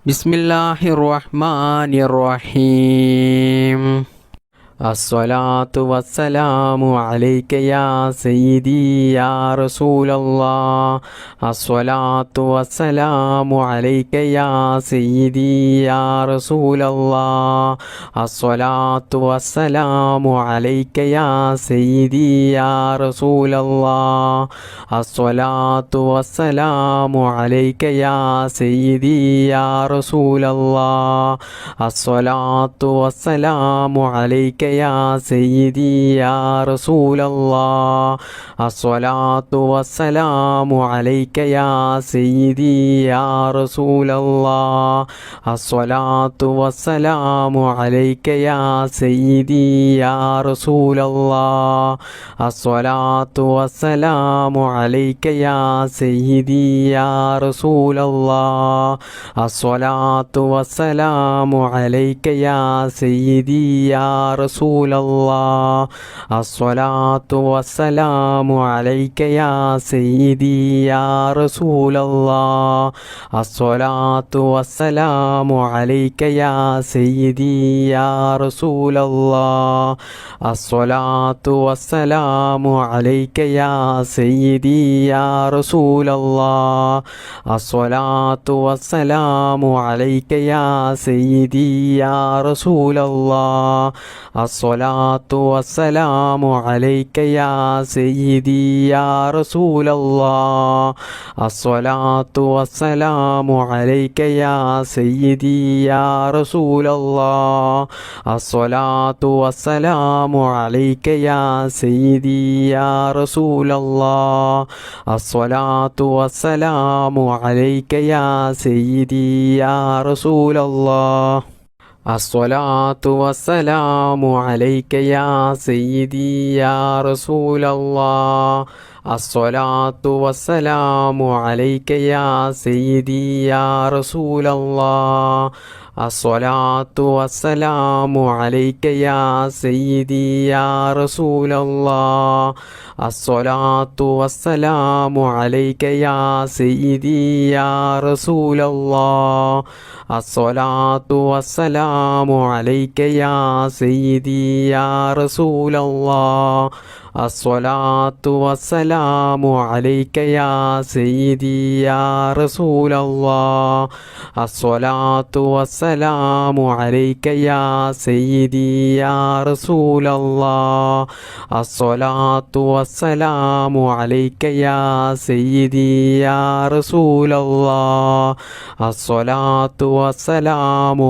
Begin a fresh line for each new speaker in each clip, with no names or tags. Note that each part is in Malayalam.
ബിസ്മില്ലാഹിർ റഹ്മാനിർ റഹീം. അസ്സലാത്തു വസ്സലാമു അലൈക യാ സയ്യിദി യാ റസൂലല്ലാഹ്. അസ്സലാത്തു വസ്സലാമു അലൈക യാ സയ്യിദി യാ റസൂലല്ലാഹ്. അസ്സലാത്തു വസ്സലാമു അലൈക യാ സയ്യിദി യാ റസൂലല്ലാഹ്. അസ്സലാത്തു വസ്സലാമു അലൈക യാ സയ്യിദി യാ റസൂലല്ലാഹ്. അസ്സലാത്തു വസ്സലാമു അലൈക യാ സയ്യിദി യാ റസൂലല്ലാഹ്. അസ്സലാത്തു വസ്സലാമു അലൈക യാ സയ്യിദി യാ റസൂലല്ലാഹ്. അസ്സലാത്തു വസ്സലാമു അലൈക യാ സയ്യിദി യാ റസൂലല്ലാഹ്. അസ്സലാത്തു വസ്സലാമു അലൈക യാ സയ്യിദി യാ റസൂലല്ലാഹ്. അസ്സലാത്തു വസ്സലാമു അലൈക യാ സയ്യിദി യാ റസൂലല്ലാഹ്. അസ്സലാത്തു വസ്സലാമു അലൈക യാ സയ്യിദി യാ റസൂലല്ലാഹ്. അസ്സലാത്തു വസ്സലാമു അലൈക യാ സയ്യിദി യാ റസൂലല്ലാഹ്. അസ്സലാത്തു വസ്സലാമു അലൈക യാ സയ്യിദി യാ റസൂലല്ലാഹ്. അസ്സലാത്തു വസ്സലാമു അലൈക യാ സയ്യിദി യാ റസൂലല്ലാഹ്. അസ്സലാത്തു വസ്സലാമു അലൈക യാ സയ്യിദി യാ റസൂലല്ലാഹ്. അസ്സലാത്തു വസ്സലാമു അലൈക യാ സയ്യിദി യാ റസൂലല്ലാഹ്. അസ്സലാത്തു വസ്സലാമു അലൈക യാ സയ്യിദി യാ റസൂലല്ലാഹ്. അസ്സലാത്തു വസ്സലാമു അലൈക യാ സയ്യിദി യാ റസൂലല്ലാഹ്. അസ്സലാത്തു വസ്സലാമു അലൈക യാ സയ്യിദി യാ റസൂലല്ലാഹ്. അസ്സലാത്തു വസ്സലാമു അലൈക യാ സയ്യിദി യാ റസൂലല്ലാഹ്. അസ്സലാത്തു വസ്സലാമു അലൈക യാ സയ്യിദി യാ റസൂലല്ലാഹ്. അസ്സലാത്തു വസ്സലാമു അലൈക യാ സയ്യിദി യാ റസൂലല്ലാഹ്. അസ്സലാത്തു വസ്സലാമു അലൈക യാ സയ്യിദി യാ റസൂലല്ലാഹ്. അസ്സലാത്തു വസ്സലാമു അലൈക യാ സയ്യിദി യാ റസൂലല്ലാഹ്. അസ്സലാത്തു വസ്സലാമു അലൈക യാ സയ്യിദി യാ റസൂലല്ലാഹ്. അസ്സലാത്തു വസ്സലാമു അലൈക യാ സയ്യിദി യാ റസൂലല്ലാഹ്. അസ്സലാത്തു വസ്സലാമു അലൈക യാ സയ്യിദി യാ റസൂലല്ലാഹ്. അസ്സലാത്തു വസ്സലാമു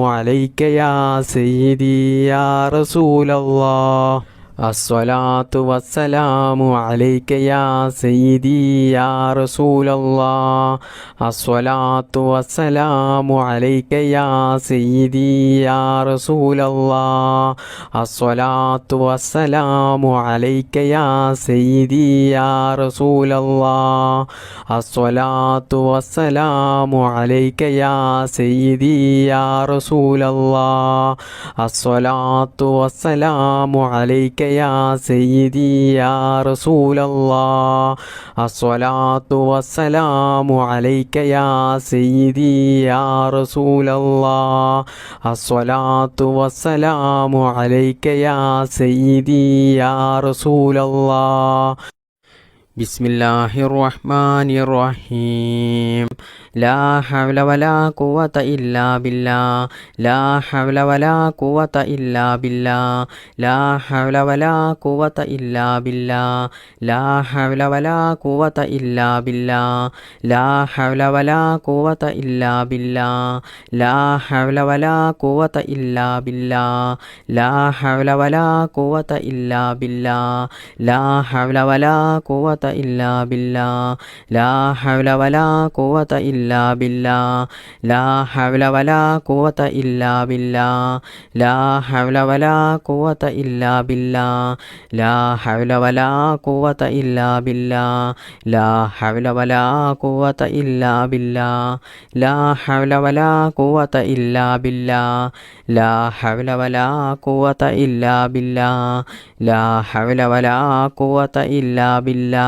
അലൈക യാ സയ്യിദി യാ റസൂലല്ലാഹ്. അസ്സലാത്തു വസ്സലാമു അലൈക യാ സയ്യിദി യാ റസൂലല്ലാഹ്. അസ്സലാത്തു വസ്സലാമു അലൈക യാ സയ്യിദി യാ റസൂലല്ലാഹ്. അസ്സലാത്തു വസ്സലാമു അലൈക യാ സയ്യിദി യാ റസൂലല്ലാഹ്. അസ്സലാത്തു വസ്സലാമു അലൈക യാ സയ്യിദി യാ റസൂലല്ലാഹ്. അസ്സലാത്തു വസ്സലാമു അലൈക യാ സയ്യിദി യാ റസൂലല്ലാഹ്. അസ്സലാത്തു വസ്സലാമു അലൈക യാ സയ്യിദി യാ റസൂലല്ലാഹ്. ബിസ്മില്ലാഹിർ റഹ്മാനിർ റഹീം. ലാ ഹൗല വലാ ഖുവത ഇല്ലാ ബില്ലാഹ്. ലാ ഹൗല വലാ ഖുവത ഇല്ലാ ബില്ലാഹ്. ലാ ഹൗല വലാ ഖുവത ഇല്ലാ ബില്ലാഹ്. ലാ ഹൗല വലാ ഖുവത ഇല്ലാ ബില്ലാഹ്. ലാ ഹൗല വലാ ഖുവത ഇല്ലാ ബില്ലാഹ്. ലാ ഹൗല വലാ ഖുവത ഇല്ലാ ബില്ലാഹ്. ലാ ഹൗല വലാ ഖുവത ഇല്ലാ ബില്ലാഹ്. ലാ ഹൗല വലാ ഖുവത ഇല്ലാ ബില്ലാഹ്. ലാ ഹൗല വലാ ഖുവത ഇല്ലാ ബില്ലാഹ്. ലാ ഹൗല വലാ ഖുവത ഇല്ലാ ബില്ലാഹ്. ലാ ഹൗല വലാ ഖുവത ഇല്ലാ ബില്ലാഹ്. ലാ ഹൗല വലാ ഖുവത ഇല്ലാ ബില്ലാഹ്. ലാ ഹൗല വലാ ഖുവത ഇല്ലാ ബില്ലാഹ്. ലാ ഹൗല വലാ ഖുവത ഇല്ലാ ബില്ലാഹ്. ലാ ഹൗല വലാ ഖുവത ഇല്ലാ ബില്ലാഹ്. ലാ ഹൗല വലാ ഖുവത ഇല്ലാ ബില്ലാഹ്.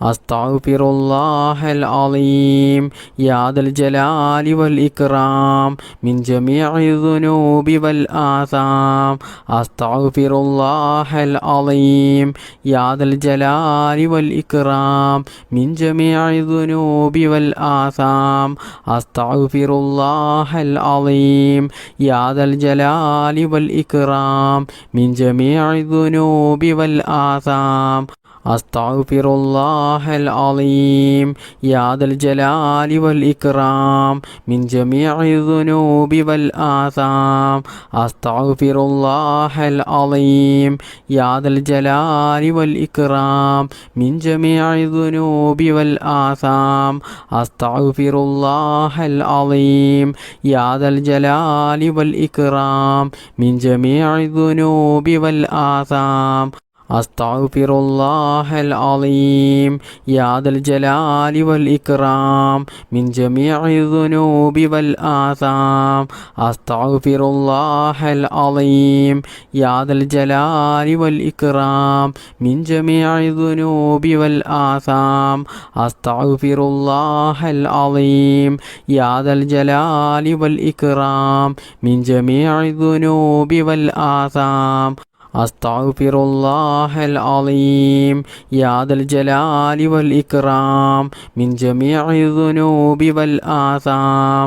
അസ്തഗ്ഫിറുല്ലാഹൽ അളീം യാ ദൽ ജലാലി വൽ ഇക്റാം മിൻ ജമീഇ ദുനൂബി വൽ ആസാം. അസ്തഗ്ഫിറുല്ലാഹൽ അളീം യാ ദൽ ജലാലി വൽ ഇക്റാം മിൻ ജമീഇ ദുനൂബി വൽ ആസാം. അസ്തഗ്ഫിറുല്ലാഹൽ അളീം യാ ദൽ ജലാലി വൽ ഇക്റാം മിൻ ജമീഇ ദുനൂബി വൽ ആസാം. അസ്തഗ്ഫിറുല്ലാഹൽ അളീം യാ ദൽ ജലാലി വൽ ഇക്റാം മിൻ ജമീഇ ദുനൂബി വൽ ആസാം. അസ്തഗ്ഫിറുല്ലാഹൽ അളീം യാ ദൽ ജലാലി വൽ ഇക്റാം മിൻ ജമീഇ ദുനൂബി വൽ ആസാം. അസ്തഗ്ഫിറുല്ലാഹൽ അളീം യാ ദൽ ജലാലി വൽ ഇക്റാം മിൻ ജമീഇ ദുനൂബി വൽ ആസാം. അസ്തഗ്ഫിറുല്ലാഹൽ അളീം യാ ദൽ ജലാലി വൽ ഇക്റാം മിൻ ജമീഇ ദുനൂബി വൽ ആസാം. അസ്തഗ്ഫിറുല്ലാഹൽ അളീം യാ ദൽ ജലാലി വൽ ഇക്റാം മിൻ ജമീഇ ദുനൂബി വൽ ആസാം. അസ്തഗ്ഫിറുല്ലാഹൽ അളീം യാ ദൽ ജലാലി വൽ ഇക്റാം മിൻ ജമീഇ ദുനൂബി വൽ ആസാം. അസ്തഗ്ഫിറുല്ലാഹൽ അളീം യാ ദൽ ജലാലി വൽ ഇക്റാം മിൻ ജമീഇ ദുനൂബി വൽ ആസാം.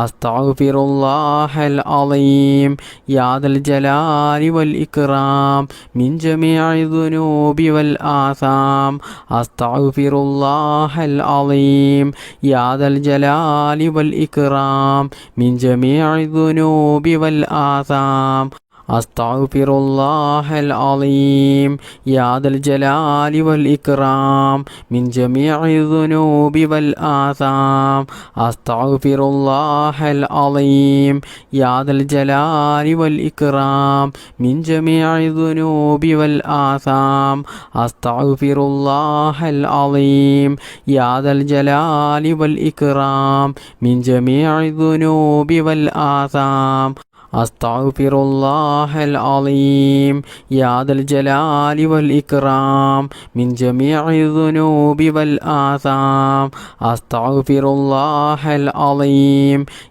അസ്തഗ്ഫിറുല്ലാഹൽ അളീം യാ ദൽ ജലാലി വൽ ഇക്റാം മിൻ ജമീഇ ദുനൂബി വൽ ആസാം. അസ്തഗ്ഫിറുല്ലാഹൽ അളീം യാ ദൽ ജലാലി വൽ ഇക്റാം മിൻ ജമീഇ ദുനൂബി വൽ ആസാം. അസ്തഗ്ഫിറുല്ലാഹൽ അളീം യാ ദൽ ജലാലി വൽ ഇക്റാം മിൻ ജമീഇ ദുനൂബി വൽ ആസാം. അസ്തഗ്ഫിറുല്ലാഹൽ അളീം യാ ദൽ ജലാലി വൽ ഇക്റാം മിൻ ജമീഇ ദുനൂബി വൽ ആസാം. അസ്തഗ്ഫിറുല്ലാഹൽ അളീം യാ ദൽ ജലാലി വൽ ഇക്റാം മിൻ ജമീഇ ദുനൂബി വൽ ആസാം. അസ്തഗ്ഫിറുല്ലാഹൽ അളീം യാ ദൽ ജലാലി വൽ ഇക്റാം മിൻ ജമീഇ ദുനൂബി വൽ ആസാം. അസ്തഗ്ഫിറുല്ലാഹൽ അളീം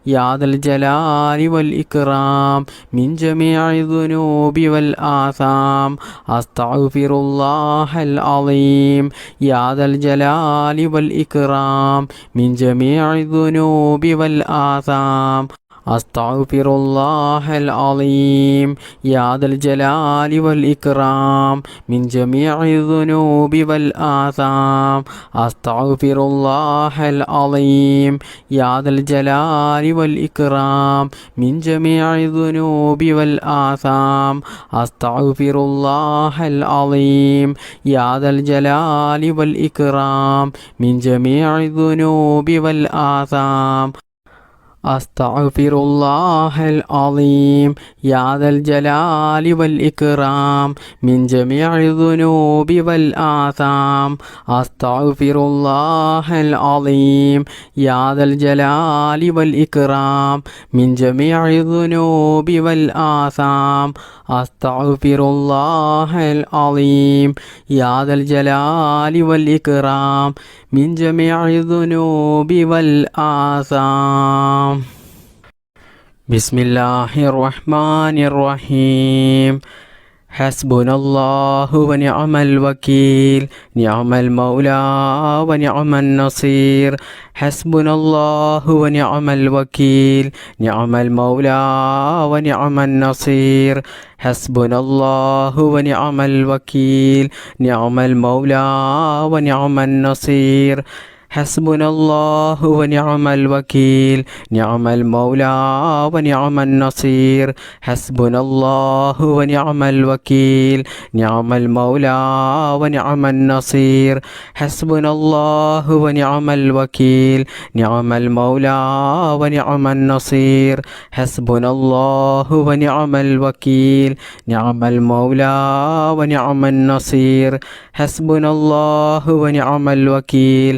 യാ ദൽ ജലാലി വൽ ഇക്റാം മിൻ ജമീഇ ദുനൂബി വൽ ആസാം. അസ്തഗ്ഫിറുല്ലാഹൽ അളീം യാ ദൽ ജലാലി വൽ ഇക്റാം മിൻ ജമീഇ ദുനൂബി വൽ ആസാം. അസ്തഗ്ഫിറുല്ലാഹൽ അളീം യാ ദൽ ജലാലി വൽ ഇക്റാം മിൻ ജമീഇ ദുനൂബി വൽ ആസാം. അസ്തഗ്ഫിറുല്ലാഹൽ അളീം യാ ദൽ ജലാലി വൽ ഇക്റാം മിൻ ജമീഇ ദുനൂബി വൽ ആസാം. അസ്തഗ്ഫിറുല്ലാഹൽ അളീം യാ ദൽ ജലാലി വൽ ഇക്റാം മിൻ ജമീഇ ദുനൂബി വൽ ആസാം. അസ്തഗ്ഫിറുല്ലാഹൽ അളീം യാ ദൽ ജലാലി വൽ ഇക്റാം മിൻ ജമീഇ ദുനൂബി വൽ ആസാം. അസ്തഗ്ഫിറുല്ലാഹൽ അളീം യാ ദൽ ജലാലി വൽ ഇക്റാം മിൻ ജമീഇ ദുനൂബി വൽ ആസാം. അസ്തഗ്ഫിറുല്ലാഹൽ അളീം യാ ദൽ ജലാലി വൽ ഇക്റാം മിൻ ജമീഇ ദുനൂബി വൽ ആസാം. ബിസ്മില്ലാഹിർ റഹ്മാനിർ റഹീം. ഹസ്ബുനല്ലാഹു വ നിഅമൽ വകീൽ നിഅമൽ മൗലാ വ നിഅമൻ നസീർ. ഹസ്ബുനല്ലാഹു വ നിഅമൽ വകീൽ നിഅമൽ മൗലാ വ നിഅമൻ നസീർ. ഹസ്ബുനല്ലാഹു വ നിഅമൽ വകീൽ നിഅമൽ മൗലാ വ നിഅമൻ നസീർ. ഹസ്ബുനല്ലാഹു വ നിഅമൽ വകീൽ നിഅമൽ മൗലാ വ നിഅമൻ നസീർ. ഹസ്ബുനല്ലാഹു വ നിഅമൽ വകീൽ നിഅമൽ മൗലാ വ നിഅമൻ നസീർ. ഹസ്ബുനല്ലാഹു വ നിഅമൽ വകീൽ നിഅമൽ മൗലാ വ നിഅമൻ നസീർ. ഹസ്ബുനല്ലാഹു വ നിഅമൽ വകീൽ നിഅമൽ മൗലാ വ നിഅമൻ നസീർ. ഹസ്ബുനല്ലാഹു വ നിഅമൽ വകീൽ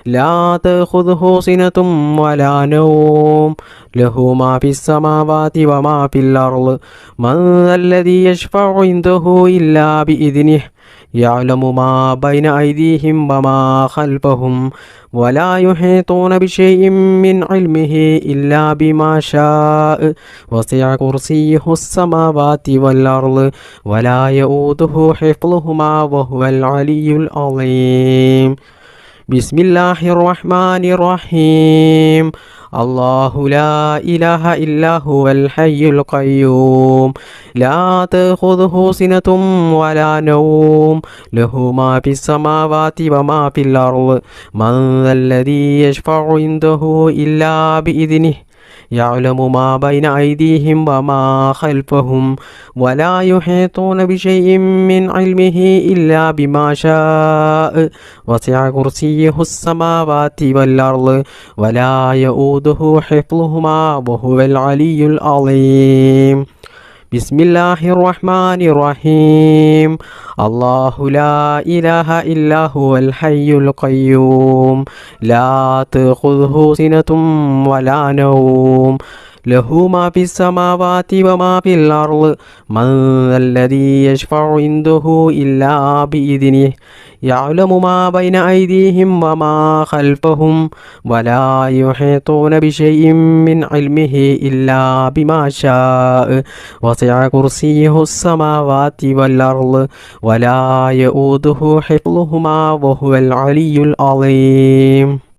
لا تأخذه سنة ولا نوم له ما في السماوات وما في الأرض من ذا الذي يشفع عنده إلا بإذنه يعلم ما بين أيديهم وما خلفهم ولا يحيطون بشيء من علمه إلا بما شاء وسع كرسيه السماوات والأرض ولا يؤوده حفظهما وهو العلي العظيم بسم الله الرحمن الرحيم الله لا إله إلا هو الحي القيوم لا تأخذه سنة ولا نوم له ما في السماوات وما في الأرض من ذا الذي يشفع عنده إلا بإذنه يعلم ما بين أيديهم وما خلفهم ولا يحيطون بشيء من علمه إلا بما شاء وسع كرسيه السماوات والأرض ولا يؤوده حفظهما وهو العلي العظيم بسم الله الرحمن الرحيم الله لا إله إلا هو الحي القيوم لا تأخذه سنة ولا نوم له ما في السماوات وما في الأرض من ذا الذي يشفع عنده إلا بإذنه يعلم ما بين أيديهم وما خلفهم ولا يحيطون بشيء من علمه إلا بما شاء وسع كرسيه السماوات والأرض ولا يؤوده حفظهما وهو العلي العظيم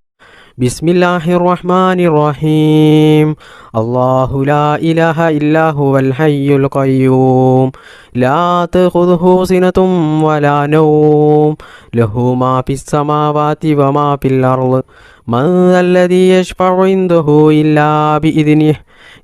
بسم الله الرحمن الرحيم الله لا إله إلا هو الحي القيوم لا تأخذه سنة ولا نوم له ما في السماوات وما في الأرض من ذا الذي يشفع عنده إلا بإذنه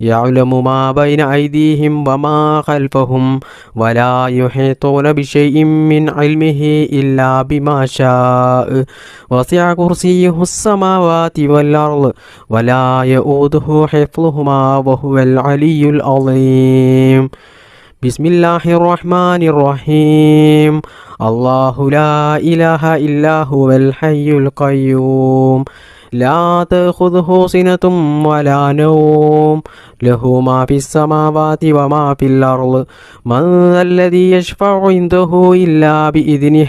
يعلم ما بين أيديهم وما خلفهم ولا يحيطون بشيء من علمه إلا بما شاء وسع كرسيه السماوات والأرض ولا يؤوده حفظهما وهو العلي العظيم بسم الله الرحمن الرحيم الله لا إله إلا هو الحي القيوم لا تأخذه سنة ولا نوم له ما في السماوات وما في الأرض من ذا الذي يشفع عنده إلا بإذنه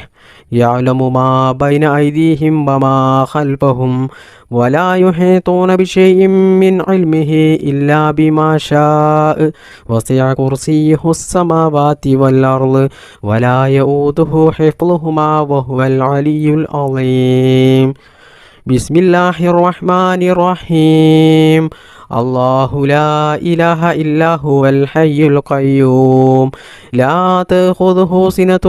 يعلم ما بين أيديهم وما خلفهم ولا يحيطون بشيء من علمه إلا بما شاء وسع كرسيه السماوات والأرض ولا يؤوده حفظهما وهو العلي العظيم بسم الله الرحمن الرحيم الله لا إله إلا هو الحي القيوم لا تأخذه سنة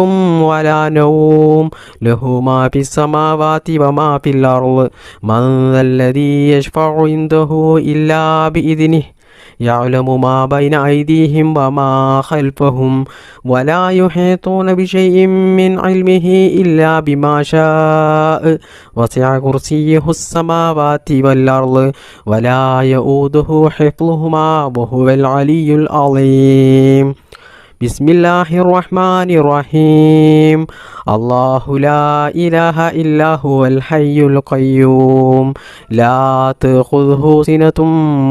ولا نوم له ما في السماوات وما في الأرض من ذا الذي يشفع عنده إلا بإذنه يعلم ما بين أيديهم وما خلفهم ولا يحيطون بشيء من علمه إلا بما شاء وسع كرسيه السماوات والأرض ولا يؤوده حفظهما وهو العلي العظيم بسم الله الرحمن الرحيم الله لا إله إلا هو الحي القيوم لا تأخذه سنة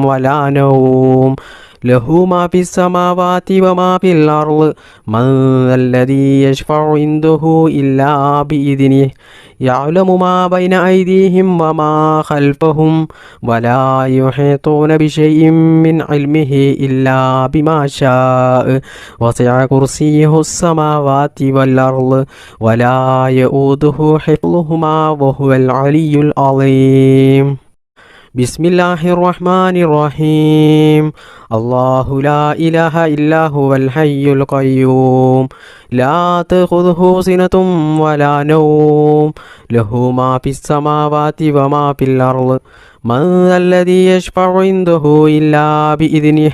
ولا نوم له ما في السماوات وما في الأرض من ذا الذي يشفع عنده إلا بإذنه يعلم ما بين أيديهم وما خلفهم ولا يحيطون بشيء من علمه إلا بما شاء وسع كرسيه السماوات والأرض ولا يؤوده حفظهما وهو العلي العظيم بسم الله الرحمن الرحيم الله لا إله إلا هو الحي القيوم لا تأخذه سنة ولا نوم له ما في السماوات وما في الأرض من ذا الذي يشفع عنده إلا بإذنه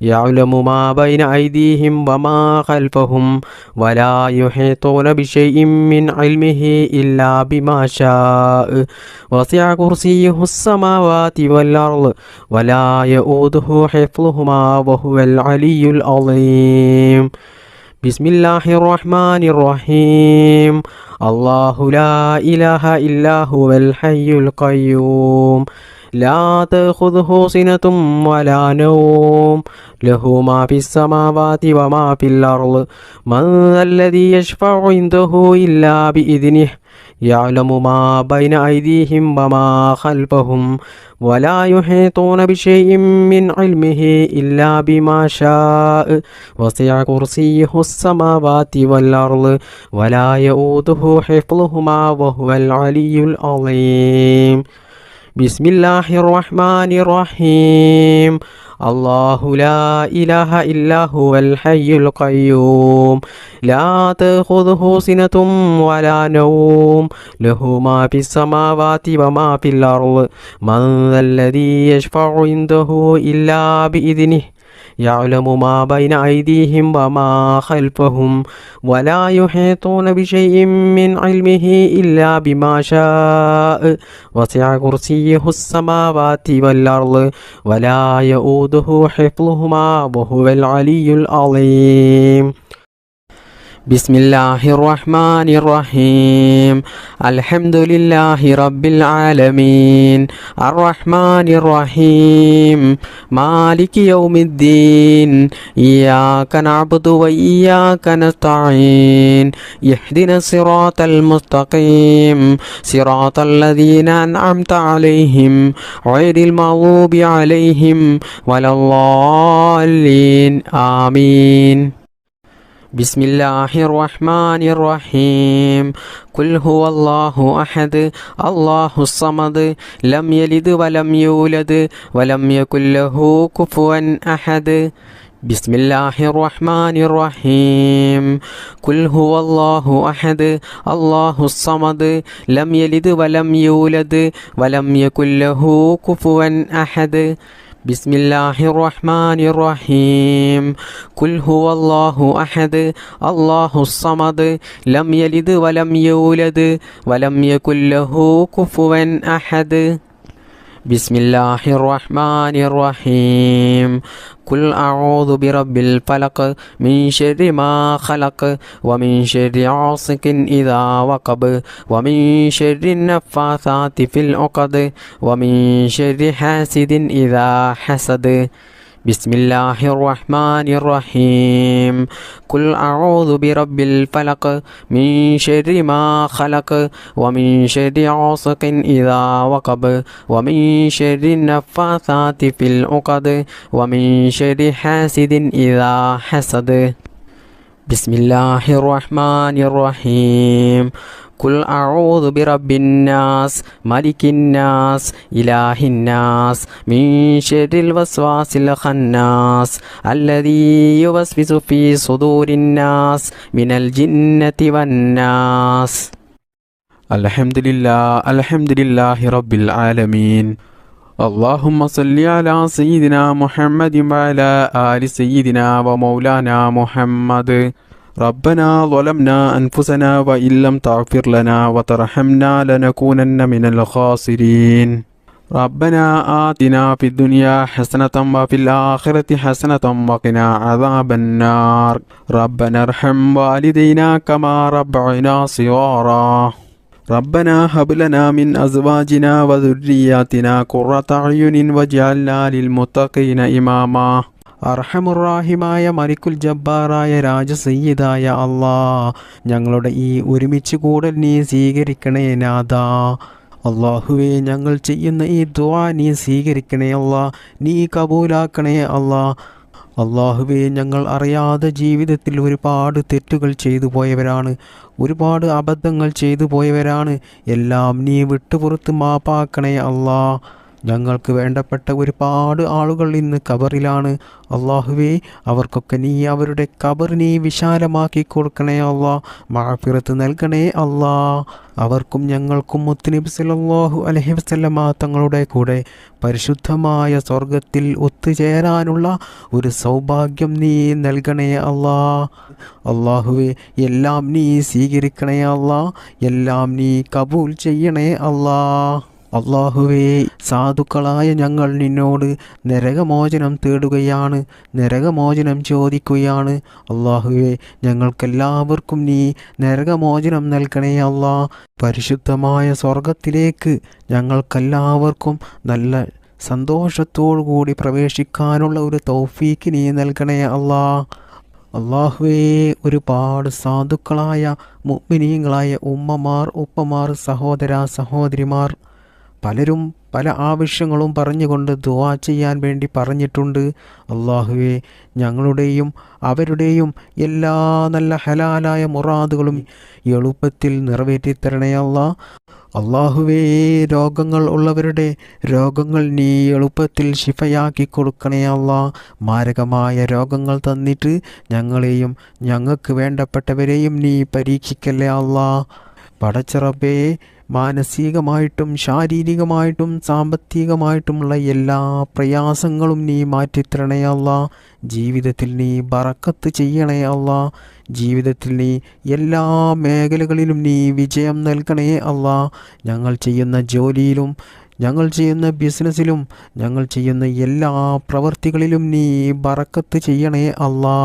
يعلم ما بين أيديهم وما خلفهم ولا يحيطون بشيء من علمه إلا بما شاء وسع كرسيه السماوات والأرض ولا يؤوده حفظهما وهو العلي العظيم ബിസ്മില്ലാഹിർ റഹ്മാനിർ റഹീം. അല്ലാഹു ലാ ഇലാഹ ഇല്ലാ ഹുവൽ ഹയ്യുൽ ഖയ്യൂം ലാ തഖുദുഹു സിനതും വലാ നൗം ലഹു മാ ഫിസ് സമാവാതി വമാ ഫിൽ അർള് മൻ ദല്ലദീ യശ്ഫഉ ഇൻദഹു ഇല്ലാ ബിഇദ്നിഹി يعلم ما بين أيديهم وما خلفهم ولا يحيطون بشيء من علمه إلا بما شاء وسع كرسيه السماوات والأرض ولا يؤوده حفظهما وهو العلي العظيم. بسم الله الرحمن الرحيم. الله لا إله إلا هو الحي القيوم لا تأخذه سنة ولا نوم له ما في السماوات وما في الأرض من ذا الذي يشفع عنده إلا بإذنه يعلم ما بين أيديهم وما خلفهم ولا يحيطون بشيء من علمه إلا بما شاء وسع كرسيه السماوات والأرض ولا يؤوده حفظهما وهو العلي العظيم. بسم الله الرحمن الرحيم. الحمد لله رب العالمين الرحمن الرحيم مالك يوم الدين إياك نعبد وإياك نستعين اهدنا الصراط المستقيم صراط الذين أنعمت عليهم غير المغضوب عليهم ولا الضالين آمين. بسم الله الرحمن الرحيم. قل هو الله أحد الله الصمد لم يلد ولم يولد ولم يكن له كفوا أحد. بسم الله الرحمن الرحيم. قل هو الله أحد الله الصمد لم يلد ولم يولد ولم يكن له كفوا أحد. بسم الله الرحمن الرحيم. قل هو الله أحد الله الصمد لم يلد ولم يولد ولم يكن له كفوا أحد. بسم الله الرحمن الرحيم. قل أعوذ برب الفلق من شر ما خلق ومن شر غاسق إذا وقب ومن شر النفاثات في العقد ومن شر حاسد إذا حسد. بسم الله الرحمن الرحيم. قل أعوذ برب الفلق من شر ما خلق ومن شر غاسق إذا وقب ومن شر النفاثات في العقد ومن شر حاسد إذا حسد. بسم الله الرحمن الرحيم. قل أعوذ برب الناس ملك الناس إله الناس من شر الوسواس الخناس الذي يوسوس في صدور الناس من الجنة والناس. الحمد لله رب العالمين. اللهم صل على سيدنا محمد وعلى آل سيدنا ومولانا محمد. ربنا ظلمنا أنفسنا وإن لم تغفر لنا وترحمنا لنكونن من الخاسرين. ربنا آتنا في الدنيا حسنة وفي الآخرة حسنة وقنا عذاب النار. ربنا ارحم والدينا كما ربعنا صغارا. ربنا هب لنا من أزواجنا وذرياتنا قرة أعين واجعلنا للمتقين إماما. അർഹമുറാഹിമായ മലിക്കുൽ ജബ്ബാറായ രാജസയ്യിദായ അല്ലാ, ഞങ്ങളുടെ ഈ ഒരുമിച്ച് കൂടൽ നീ സ്വീകരിക്കണേ നാഥാ. അള്ളാഹുവേ, ഞങ്ങൾ ചെയ്യുന്ന ഈ ദുആ നീ സ്വീകരിക്കണേ അല്ലാ, നീ കബൂലാക്കണേ അല്ലാ. അള്ളാഹുവേ, ഞങ്ങൾ അറിയാതെ ജീവിതത്തിൽ ഒരുപാട് തെറ്റുകൾ ചെയ്തു പോയവരാണ്, ഒരുപാട് അബദ്ധങ്ങൾ ചെയ്തു പോയവരാണ്. എല്ലാം നീ വിട്ടുപുറത്ത് മാപ്പാക്കണേ അല്ലാ. ഞങ്ങൾക്ക് വേണ്ടപ്പെട്ട ഒരുപാട് ആളുകൾ ഇന്ന് ഖബറിലാണ്. അള്ളാഹുവേ, അവർക്കൊക്കെ നീ അവരുടെ ഖബർ നീ വിശാലമാക്കി കൊടുക്കണേ അല്ലാ, മഗ്ഫിറത്ത് നൽകണേ അല്ലാ. അവർക്കും ഞങ്ങൾക്കും മുത്തുനബി സല്ലല്ലാഹു അലൈഹി വസല്ലമ തങ്ങളുടെ കൂടെ പരിശുദ്ധമായ സ്വർഗത്തിൽ ഒത്തുചേരാനുള്ള ഒരു സൗഭാഗ്യം നീ നൽകണേ അല്ലാ. അള്ളാഹുവേ, എല്ലാം നീ സ്വീകരിക്കണേ അല്ലാ, എല്ലാം നീ കബൂൽ ചെയ്യണേ അല്ലാ.
അള്ളാഹുവേ, സാധുക്കളായ ഞങ്ങൾ നിന്നോട് നരകമോചനം തേടുകയാണ്, നരകമോചനം ചോദിക്കുകയാണ്. അള്ളാഹുവേ, ഞങ്ങൾക്കെല്ലാവർക്കും നീ നരകമോചനം നൽകണേ അല്ലാ. പരിശുദ്ധമായ സ്വർഗത്തിലേക്ക് ഞങ്ങൾക്കെല്ലാവർക്കും നല്ല സന്തോഷത്തോടു കൂടി പ്രവേശിക്കാനുള്ള ഒരു തൗഫീക്ക് നീ നൽകണേ അല്ലാ. അള്ളാഹുവേ, ഒരുപാട് സാധുക്കളായ മുഅ്മിനീങ്ങളായ ഉമ്മമാർ, ഉപ്പമാർ, സഹോദര സഹോദരിമാർ പലരും പല ആവശ്യങ്ങളും പറഞ്ഞുകൊണ്ട് ദുആ ചെയ്യാൻ വേണ്ടി പറഞ്ഞിട്ടുണ്ട്. അള്ളാഹുവേ, ഞങ്ങളുടെയും അവരുടെയും എല്ലാ നല്ല ഹലാലായ മുറാദുകളും എളുപ്പത്തിൽ നിറവേറ്റിത്തരണേ അല്ലാ. അള്ളാഹുവേ, രോഗങ്ങൾ ഉള്ളവരുടെ രോഗങ്ങൾ നീ എളുപ്പത്തിൽ ശിഫയാക്കി കൊടുക്കണേ അല്ലാ. മാരകമായ രോഗങ്ങൾ തന്നിട്ട് ഞങ്ങളെയും ഞങ്ങൾക്ക് വേണ്ടപ്പെട്ടവരെയും നീ പരീക്ഷിക്കല്ലേ അല്ലാ. പടച്ചറബേ, മാനസികമായിട്ടും ശാരീരികമായിട്ടും സാമ്പത്തികമായിട്ടുമുള്ള എല്ലാ പ്രയാസങ്ങളും നീ മാറ്റിത്തരണേ അല്ലാ. ജീവിതത്തിൽ നീ ബറക്കത്ത് ചെയ്യണേ അല്ലാ. ജീവിതത്തിൽ നീ എല്ലാ മേഖലകളിലും നീ വിജയം നൽകണേ അല്ലാ. ഞങ്ങൾ ചെയ്യുന്ന ജോലിയിലും ഞങ്ങൾ ചെയ്യുന്ന ബിസിനസ്സിലും ഞങ്ങൾ ചെയ്യുന്ന എല്ലാ പ്രവൃത്തികളിലും നീ ബറക്കത്ത് ചെയ്യണേ അല്ലാ.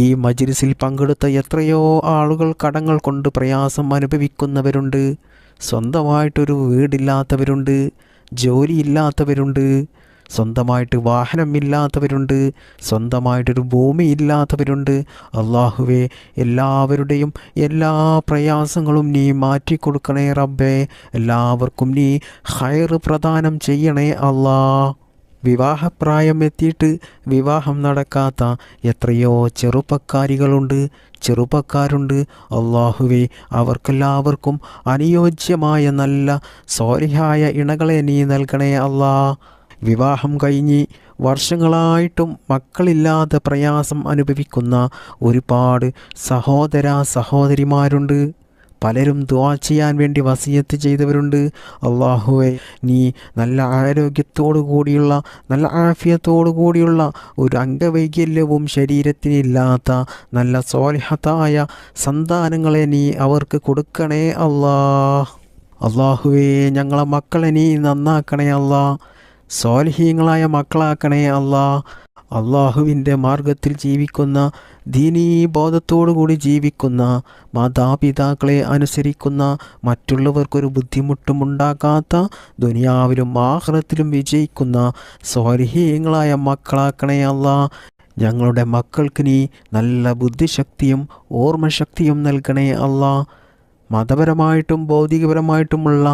ഈ മജ്‌ലിസിൽ പങ്കെടുത്ത എത്രയോ ആളുകൾ കടങ്ങൾ കൊണ്ട് പ്രയാസം അനുഭവിക്കുന്നവരുണ്ട്. സ്വന്തമായിട്ടൊരു വീടില്ലാത്തവരുണ്ട്, ജോലിയില്ലാത്തവരുണ്ട്, സ്വന്തമായിട്ട് വാഹനമില്ലാത്തവരുണ്ട്, സ്വന്തമായിട്ടൊരു ഭൂമി ഇല്ലാത്തവരുണ്ട്. അള്ളാഹുവേ, എല്ലാവരുടെയും എല്ലാ പ്രയാസങ്ങളും നീ മാറ്റിക്കൊടുക്കണേ റബ്ബേ. എല്ലാവർക്കും നീ ഖൈർ പ്രദാനം ചെയ്യണേ അല്ലാ. വിവാഹപ്രായം എത്തിയിട്ട് വിവാഹം നടക്കാത്ത എത്രയോ ചെറുപ്പക്കാരുണ്ട്. അള്ളാഹുവേ, അവർക്കെല്ലാവർക്കും അനുയോജ്യമായ നല്ല സ്വാലിഹായ ഇണകളെ നീ നൽകണേ അല്ലാ. വിവാഹം കഴിഞ്ഞ് വർഷങ്ങളായിട്ടും മക്കളില്ലാതെ പ്രയാസം അനുഭവിക്കുന്ന ഒരുപാട് സഹോദര സഹോദരിമാരുണ്ട്. പലരും ദുആ ചെയ്യാൻ വേണ്ടി വസിയത്ത് ചെയ്തവരുണ്ട്. അള്ളാഹുവേ, നീ നല്ല ആരോഗ്യത്തോടു കൂടിയുള്ള നല്ല ആഫിയത്തോടു കൂടിയുള്ള ഒരു അംഗവൈകല്യവും ശരീരത്തിനില്ലാത്ത നല്ല സ്വാലിഹത്തായ സന്താനങ്ങളെ നീ അവർക്ക് കൊടുക്കണേ അല്ലാ. അള്ളാഹുവേ, ഞങ്ങളെ മക്കളെ നീ നന്നാക്കണേ അല്ലാ. സ്വാലിഹീങ്ങളായ മക്കളാക്കണേ അല്ലാ. അള്ളാഹുവിൻ്റെ മാർഗത്തിൽ ജീവിക്കുന്ന, ദീനീ ബോധത്തോടുകൂടി ജീവിക്കുന്ന, മാതാപിതാക്കളെ അനുസരിക്കുന്ന, മറ്റുള്ളവർക്കൊരു ബുദ്ധിമുട്ടും ഉണ്ടാക്കാത്ത, ദുനിയാവിലും ആഖിറത്തിലും വിജയിക്കുന്ന സ്വാലിഹീങ്ങളായ മക്കളാക്കണേ അല്ലാ. ഞങ്ങളുടെ മക്കൾക്ക് നീ നല്ല ബുദ്ധിശക്തിയും ഓർമ്മശക്തിയും നൽകണേ അല്ലാ. മതപരമായിട്ടും ഭൗതികപരമായിട്ടുമുള്ള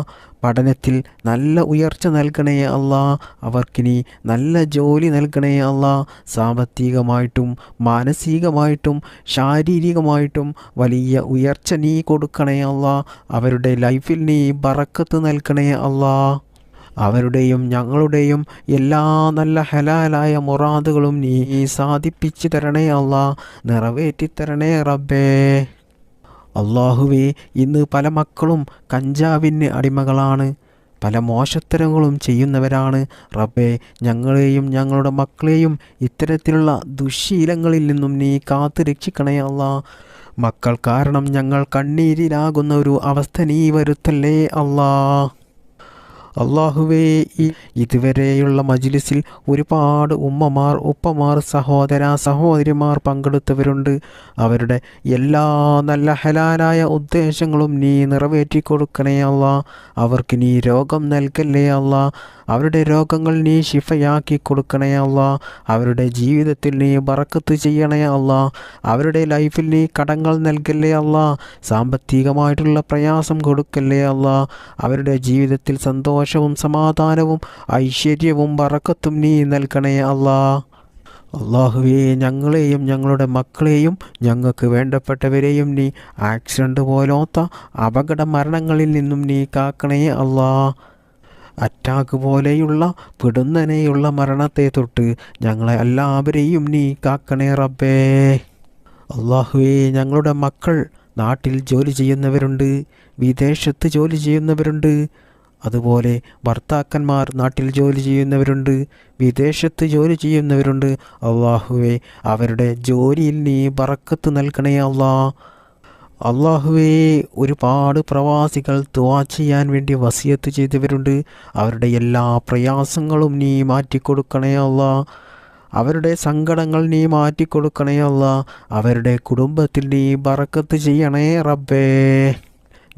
പഠനത്തിൽ നല്ല ഉയർച്ച നൽകണേ അല്ലാ. അവർക്കിനി നല്ല ജോലി നൽകണേ അല്ലാ. സാമ്പത്തികമായിട്ടും മാനസികമായിട്ടും ശാരീരികമായിട്ടും വലിയ ഉയർച്ച നീ കൊടുക്കണേ അല്ലാ. അവരുടെ ലൈഫിൽ നീ ബറക്കത്ത് നൽകണേ അല്ലാ. അവരുടെയും ഞങ്ങളുടെയും എല്ലാ നല്ല ഹലാലായ മുറാദുകളും നീ സാധിപ്പിച്ചു തരണേ അല്ലാ. നിറവേറ്റിത്തരണേ റബ്ബേ. അള്ളാഹുവേ, ഇന്ന് പല മക്കളും കഞ്ചാവിന് അടിമകളാണ്, പല മോശത്തരങ്ങളും ചെയ്യുന്നവരാണ്. റബ്ബേ, ഞങ്ങളെയും ഞങ്ങളുടെ മക്കളെയും ഇത്തരത്തിലുള്ള ദുശ്ശീലങ്ങളിൽ നിന്നും നീ കാത്തു രക്ഷിക്കണേ അല്ലാ. മക്കൾ കാരണം ഞങ്ങൾ കണ്ണീരിലാകുന്ന ഒരു അവസ്ഥ നീ വരുത്തല്ലേ അല്ലാ. അള്ളാഹുവേ, ഇതുവരെയുള്ള മജ്‌ലിസിൽ ഒരുപാട് ഉമ്മമാർ, ഉപ്പമാർ, സഹോദര സഹോദരിമാർ പങ്കെടുത്തവരുണ്ട്. അവരുടെ എല്ലാ നല്ല ഹലാലായ ഉദ്ദേശങ്ങളും നീ നിറവേറ്റി കൊടുക്കണേ അല്ലാ. അവർക്ക് നീ രോഗം നൽകല്ലേ അല്ലാ. അവരുടെ രോഗങ്ങൾ നീ ശിഫയാക്കി കൊടുക്കണേ അല്ലാ. അവരുടെ ജീവിതത്തിൽ നീ ബറക്കത്ത് ചെയ്യണേ അല്ലാ. അവരുടെ ലൈഫിൽ നീ കടങ്ങൾ നൽകല്ലേ അല്ലാ. സാമ്പത്തികമായിട്ടുള്ള പ്രയാസം കൊടുക്കല്ലേ അല്ലാ. അവരുടെ ജീവിതത്തിൽ സന്തോഷവും സമാധാനവും ഐശ്വര്യവും ബറക്കത്തും നീ നൽകണേ അല്ലാ. അള്ളാഹുവേ, ഞങ്ങളെയും ഞങ്ങളുടെ മക്കളെയും ഞങ്ങൾക്ക് വേണ്ടപ്പെട്ടവരെയും നീ ആക്സിഡൻ്റ് പോലത്തെ അപകട മരണങ്ങളിൽ നിന്നും നീ കാക്കണേ അല്ലാ. അറ്റാക്ക് പോലെയുള്ള പിടുന്നനെയുള്ള മരണത്തെ തൊട്ട് ഞങ്ങളെ എല്ലാവരെയും നീ കാക്കണേ റബ്ബേ. അള്ളാഹുവേ, ഞങ്ങളുടെ മക്കൾ നാട്ടിൽ ജോലി ചെയ്യുന്നവരുണ്ട്, വിദേശത്ത് ജോലി ചെയ്യുന്നവരുണ്ട്. അതുപോലെ ഭർത്താക്കന്മാർ നാട്ടിൽ ജോലി ചെയ്യുന്നവരുണ്ട്, വിദേശത്ത് ജോലി ചെയ്യുന്നവരുണ്ട്. അള്ളാഹുവേ, അവരുടെ ജോലിയിൽ നീ ബറക്കത്ത് നൽകണേ അല്ലാ. അള്ളാഹുവേ, ഒരുപാട് പ്രവാസികൾ ദുആ ചെയ്യാൻ വേണ്ടി വസിയത്ത് ചെയ്തവരുണ്ട്. അവരുടെ എല്ലാ പ്രയാസങ്ങളും നീ മാറ്റിക്കൊടുക്കണേ അല്ലാ. അവരുടെ സങ്കടങ്ങൾ നീ മാറ്റിക്കൊടുക്കണേ അല്ലാ. അവരുടെ കുടുംബത്തിൽ നീ ബറക്കത്ത് ചെയ്യണേ റബ്ബേ.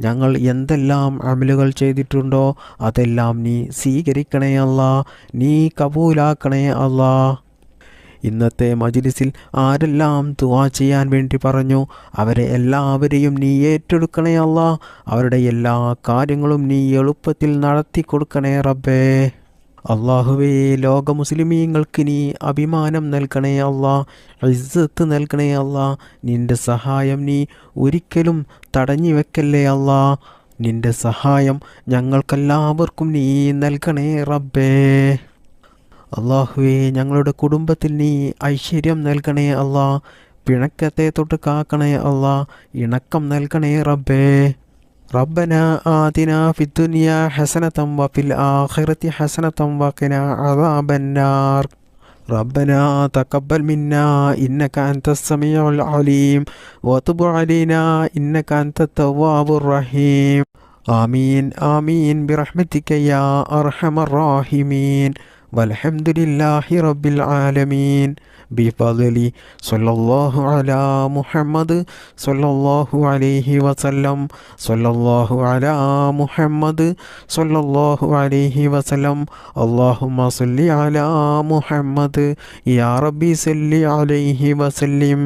ഞങ്ങൾ എന്തെല്ലാം അമലുകൾ ചെയ്തിട്ടുണ്ടോ അതെല്ലാം നീ സ്വീകരിക്കണേ അല്ലാ. നീ കബൂലാക്കണേ അല്ലാ. ഇന്നത്തെ മജ്‌ലിസിൽ ആരെല്ലാം ദുആ ചെയ്യാൻ വേണ്ടി പറഞ്ഞു അവരെ എല്ലാവരെയും നീ ഏറ്റെടുക്കണേ അല്ലാ. അവരുടെ എല്ലാ കാര്യങ്ങളും നീ എളുപ്പത്തിൽ നടത്തി കൊടുക്കണേ റബ്ബേ. അള്ളാഹുവേ, ലോക മുസ്ലിമീങ്ങൾക്ക് നീ അഭിമാനം നൽകണേ അല്ലാ, ഇസ്സത്ത് നൽകണേ അല്ലാ. നിൻ്റെ സഹായം നീ ഒരിക്കലും തടഞ്ഞു വെക്കല്ലേ അല്ലാ. നിൻ്റെ സഹായം ഞങ്ങൾക്കെല്ലാവർക്കും നീ നൽകണേ റബ്ബേ. അള്ളാഹുവേ, ഞങ്ങളുടെ കുടുംബത്തിൽ നീ ഐശ്വര്യം നൽകണേ അല്ലാ. പിണക്കത്തെ തൊട്ട് കാക്കണേ അല്ലാ. ഇണക്കം നൽകണേ റബ്ബേ. ربنا آتنا في الدنيا حسنة وفي الآخرة حسنة وقنا عذاب النار. ربنا تقبل منا إنك أنت السميع العليم وتب علينا إنك أنت التواب الرحيم. آمين آمين برحمتك يا أرحم الراحمين. والحمد لله رب العالمين بفضل صلى الله على محمد صلى الله عليه وسلم. صلى الله على محمد صلى الله عليه وسلم. اللهم صل على محمد يا ربي صل عليه وسلم.